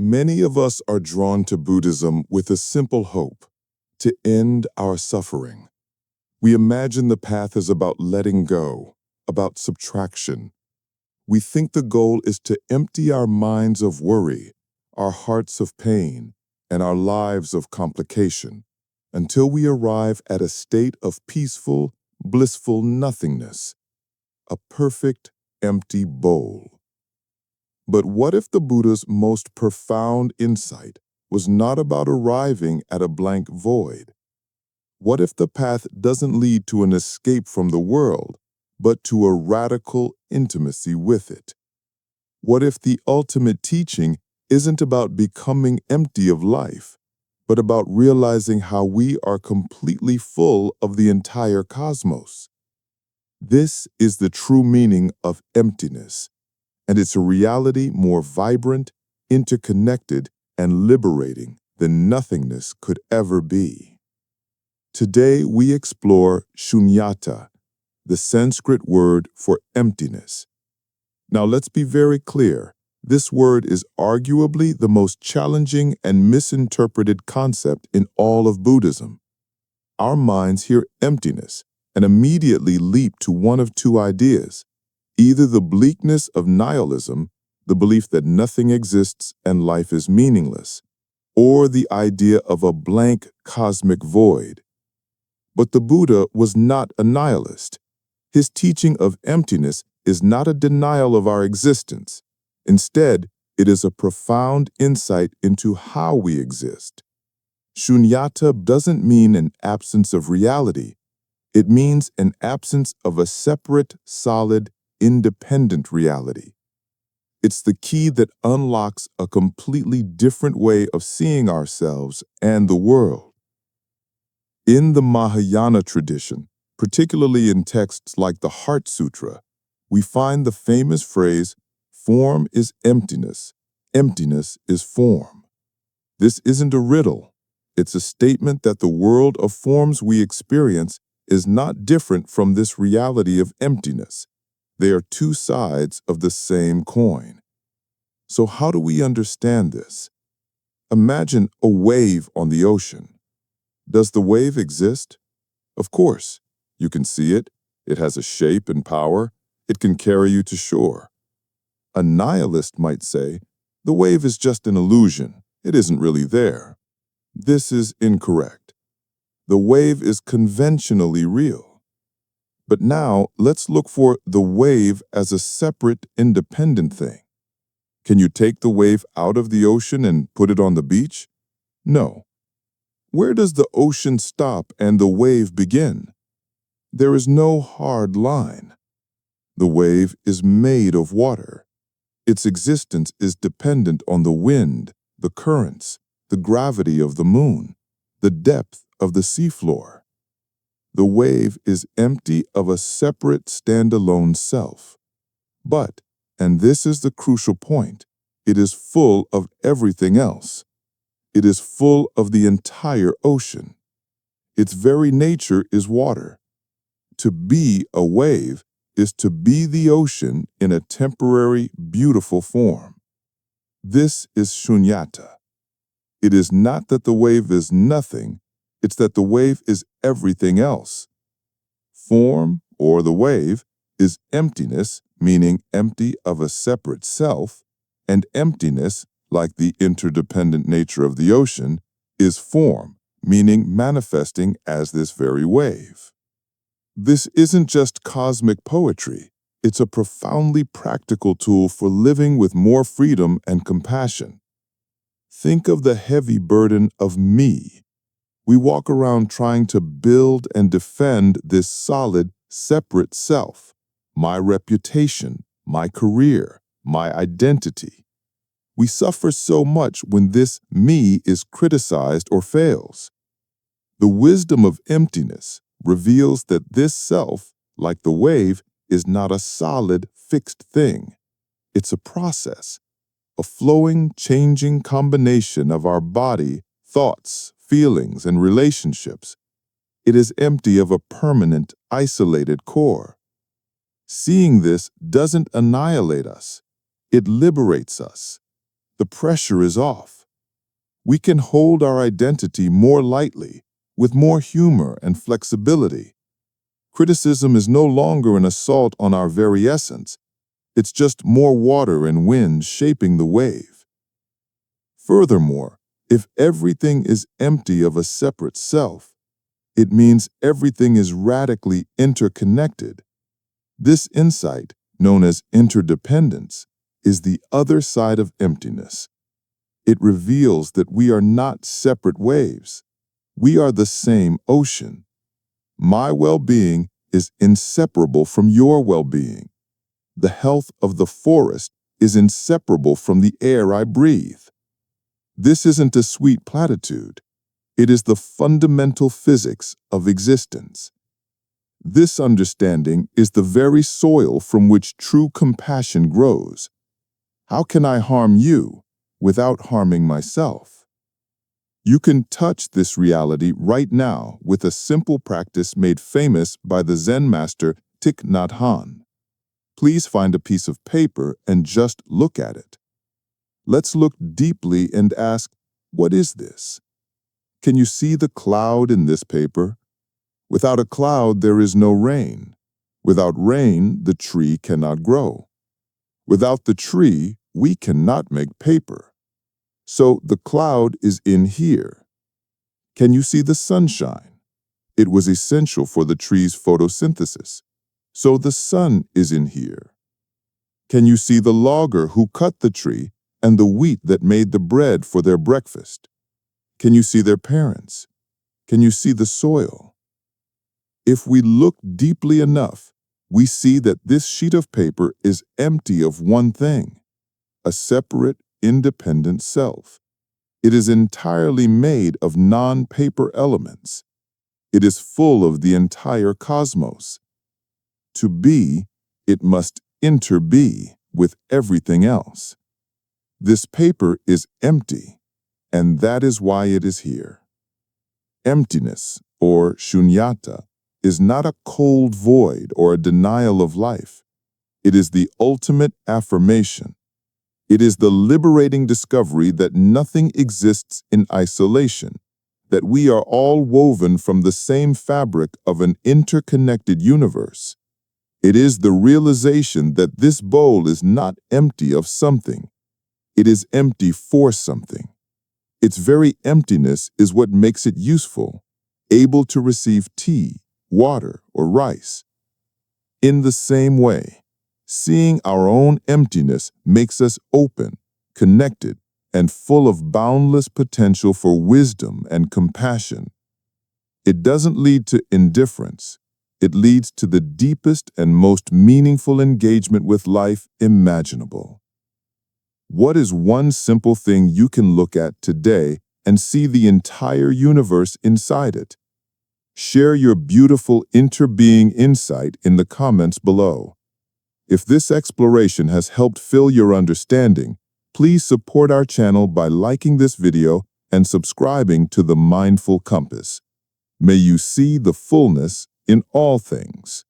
Many of us are drawn to Buddhism with a simple hope: to end our suffering. We imagine the path is about letting go, about subtraction. We think the goal is to empty our minds of worry, our hearts of pain, and our lives of complication, until we arrive at a state of peaceful, blissful nothingness, a perfect, empty bowl. But what if the Buddha's most profound insight was not about arriving at a blank void? What if the path doesn't lead to an escape from the world, but to a radical intimacy with it? What if the ultimate teaching isn't about becoming empty of life, but about realizing how we are completely full of the entire cosmos? This is the true meaning of emptiness, and it's a reality more vibrant, interconnected, and liberating than nothingness could ever be. Today we explore Śūnyatā, the Sanskrit word for emptiness. Now let's be very clear, this word is arguably the most challenging and misinterpreted concept in all of Buddhism. Our minds hear emptiness and immediately leap to one of two ideas: either the bleakness of nihilism, the belief that nothing exists and life is meaningless, or the idea of a blank cosmic void. But the Buddha was not a nihilist. His teaching of emptiness is not a denial of our existence. Instead, it is a profound insight into how we exist. Śūnyatā doesn't mean an absence of reality. It means an absence of a separate, solid, independent reality. It's the key that unlocks a completely different way of seeing ourselves and the world. In the Mahayana tradition, particularly in texts like the Heart Sutra, we find the famous phrase, "Form is emptiness, emptiness is form." This isn't a riddle. It's a statement that the world of forms we experience is not different from this reality of emptiness. They are two sides of the same coin. So how do we understand this? Imagine a wave on the ocean. Does the wave exist? Of course. You can see it. It has a shape and power. It can carry you to shore. A nihilist might say, the wave is just an illusion. It isn't really there. This is incorrect. The wave is conventionally real. But now let's look for the wave as a separate, independent thing. Can you take the wave out of the ocean and put it on the beach? No. Where does the ocean stop and the wave begin? There is no hard line. The wave is made of water. Its existence is dependent on the wind, the currents, the gravity of the moon, the depth of the seafloor. The wave is empty of a separate, standalone self. But, and this is the crucial point, it is full of everything else. It is full of the entire ocean. Its very nature is water. To be a wave is to be the ocean in a temporary, beautiful form. This is Śūnyatā. It is not that the wave is nothing, it's that the wave is everything else. Form, or the wave, is emptiness, meaning empty of a separate self, and emptiness, like the interdependent nature of the ocean, is form, meaning manifesting as this very wave. This isn't just cosmic poetry. It's a profoundly practical tool for living with more freedom and compassion. Think of the heavy burden of me. We walk around trying to build and defend this solid, separate self, my reputation, my career, my identity. We suffer so much when this me is criticized or fails. The wisdom of emptiness reveals that this self, like the wave, is not a solid, fixed thing. It's a process, a flowing, changing combination of our body, thoughts, feelings, and relationships. It is empty of a permanent, isolated core. Seeing this doesn't annihilate us. It liberates us. The pressure is off. We can hold our identity more lightly, with more humor and flexibility. Criticism is no longer an assault on our very essence. It's just more water and wind shaping the wave. Furthermore, if everything is empty of a separate self, it means everything is radically interconnected. This insight, known as interdependence, is the other side of emptiness. It reveals that we are not separate waves. We are the same ocean. My well-being is inseparable from your well-being. The health of the forest is inseparable from the air I breathe. This isn't a sweet platitude. It is the fundamental physics of existence. This understanding is the very soil from which true compassion grows. How can I harm you without harming myself? You can touch this reality right now with a simple practice made famous by the Zen master Thich Nhat Hanh. Please find a piece of paper and just look at it. Let's look deeply and ask, what is this? Can you see the cloud in this paper? Without a cloud, there is no rain. Without rain, the tree cannot grow. Without the tree, we cannot make paper. So the cloud is in here. Can you see the sunshine? It was essential for the tree's photosynthesis. So the sun is in here. Can you see the logger who cut the tree and the wheat that made the bread for their breakfast? Can you see their parents? Can you see the soil? If we look deeply enough, we see that this sheet of paper is empty of one thing, a separate, independent self. It is entirely made of non-paper elements. It is full of the entire cosmos. To be, it must interbe with everything else. This paper is empty, and that is why it is here. Emptiness, or Śūnyatā, is not a cold void or a denial of life. It is the ultimate affirmation. It is the liberating discovery that nothing exists in isolation, that we are all woven from the same fabric of an interconnected universe. It is the realization that this bowl is not empty of something. It is empty for something. Its very emptiness is what makes it useful, able to receive tea, water, or rice. In the same way, seeing our own emptiness makes us open, connected, and full of boundless potential for wisdom and compassion. It doesn't lead to indifference. It leads to the deepest and most meaningful engagement with life imaginable. What is one simple thing you can look at today and see the entire universe inside it? Share your beautiful interbeing insight in the comments below. If this exploration has helped fill your understanding, please support our channel by liking this video and subscribing to the Mindful Compass. May you see the fullness in all things.